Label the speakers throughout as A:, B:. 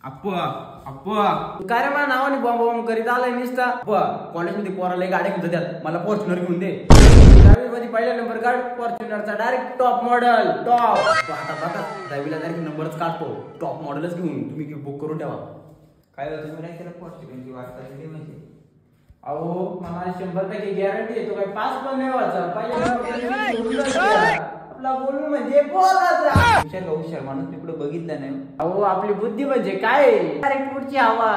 A: अप्पा अप्पा
B: काय रे मला नावाने बॉम्ब बॉम्ब करीत आलाय निसता. कॉलेजमध्ये पोराला गाड्या घेऊन जातात, मला फॉर्च्युनर घेऊन दे. 10वी मध्ये पहिला नंबर काढ फॉर्च्युनरचा, डायरेक्ट टॉप मॉडेल टॉप. आता बघा 10वीला डायरेक्ट नंबरच काढतो, टॉप मॉडेलच घेऊन तुम्ही बुक करून ठेवा.
A: काय होतं तुम्ही नाही केलं फॉर्च्युनरची वाटता म्हणजे.
B: अहो मला 100% गॅरंटी आहे, तो काय पास पण नाही व्हायचा. पहिल्या आपला बोलून म्हणजे बोलायचा.
A: हुशार का हुशार माणूस मी पुढे बघितलं नाही.
B: अहो आपली बुद्धी म्हणजे काय, डायरेक्ट पुढची हवा.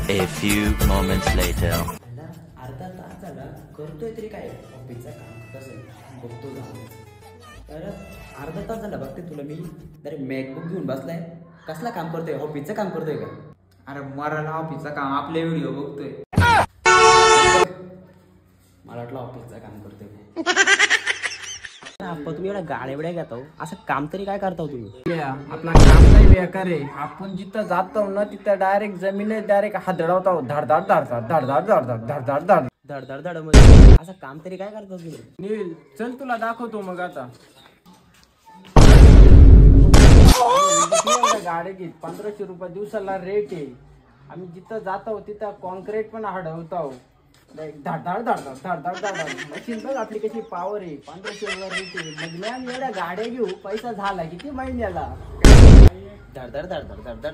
C: A few moments later.
B: अर्धा तास झाला करतोय तरी काय ऑफिसचं काम कसं बघतो जाऊन. तर अर्धा तास झाला बघते तुला मी तरी मॅकबुक घेऊन बसलाय. कसला काम करतोय, ऑफिसचं काम करतोय का?
A: अरे मराठा ऑफिसचं काम, आपले व्हिडिओ बघतोय.
B: मला वाटलं ऑफिसचं काम करतोय. तुम्ही एवढ्या गाड्या बिड्या घेता, असं काम तरी काय करता तुम्ही? आपला काम नाही बेकार आहे. आपण जिथं जातो ना तिथं डायरेक्ट जमीन डायरेक्ट हात धडवतो, धड धड धड धड धड धड धड धड धड धड धड धड धड मध्ये. असं काम तरी काय करता तुम्ही? नील चल तुला दाखवतो मग. आता गाडी घेत 1500 रुपये दिवसाला रेट आहे. आम्ही जिथं जातो तिथं कॉन्क्रीट पण हडवतो, धड धड धड धड धड धड. मशीन बघ आपली कशी पॉवर आहे. 1500 रुपये रेट आहे. मग मॅम एवढ्या गाड्या घेऊ, पैसा झाला किती महिन्याला? धड धड धड धड धड धड.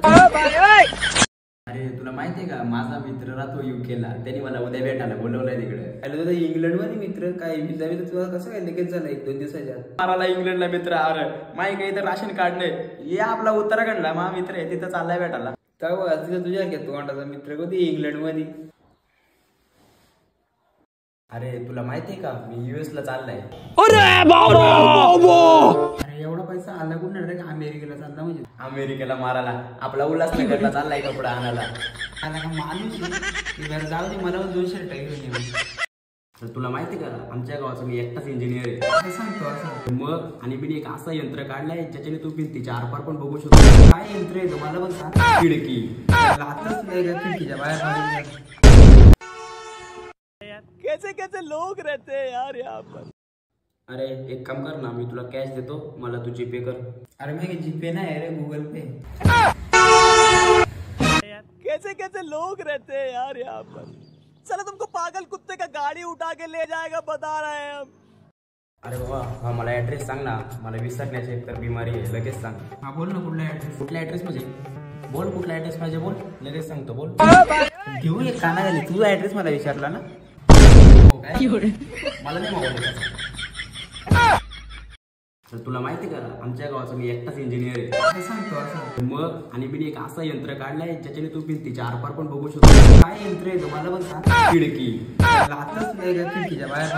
D: अरे तुला माहितीये का, माझा मित्र राहतो युकेला, त्यांनी मला उद्या भेटायला बोलवलंय तिकडे. अरे तुझा इंग्लंड मध्ये मित्र काय तुला कसं काय लगेच झालं 1-2 दिवसाच्या? मला इंग्लंडला मित्र. अरे माही काही तर राशन कार्ड नाही, या आपला उत्तराखंडला मा मित्र आहे, तिथं चाललाय भेटायला. तेव्हा तिथं तुझ्या घेतो तोंडाचा मित्र कधी इंग्लंड मध्ये. अरे तुला माहितीये का, मी US ला चाललाय. अरे एवढा पैसा आला कुठं रे? अमेरिकेला चालला म्हणजे अमेरिकेला मारायला. आपला उल्हासनगरला चाललाय कपडा आणायला. आला का माणूस जाऊ दे, मला 2 शर्ट घेऊन ये. तर तुला माहिती का, आमच्या गावाचा मी एकटाच इंजिनियर आहे. सांगतो असं मग. आणि मी एक असं यंत्र काढलंय ज्याच्याने तू भिंतीच्या आरपार पण बघू शकतो. काय यंत्र आहे तुम्हाला पण सांग? खिडकी. आताच खिडकीच्या बाहेर.
B: कैसे कैसे लोग रहते हैं यार यहाँ पर.
D: अरे एक काम कर ना, मी तुला कॅश देतो, मला तू जीपे कर.
A: अरे मी जीपे नाही रे, गूगल पे.
B: कैसे कैसे लोग रहते हैं यार यहाँ पर. चलो तुमको पागल कुत्ते का गाड़ी उठा के ले जाएगा, बता रहे हैं हम.
D: अरे बाबा हा मला ऍड्रेस सांग ना, मला विसरण्याची एकतर बिमारी आहे, लगेच सांग.
A: हा बोल ना कुठला ऍड्रेस.
D: कुठला ऍड्रेस म्हणजे बोल, कुठला ऍड्रेस पाहिजे बोल, लगेच सांगतो बोल.
A: घेऊ एक काना झाली, तुझा ऍड्रेस मला विचारला ना.
D: मला नाही माहिती. तर तुला माहिती का, आमच्या गावाचा मी एकटाच इंजिनियर आहे.
A: सांगतो असं
D: मग. आणि मी एक असं यंत्र काढलंय ज्याच्याने तू भिंतीच्या आरपार पण बघू शकतो. काय यंत्र आहे तुम्हाला पण सांग? खिडकी.
A: आताच खिडकीच्या बाहेर.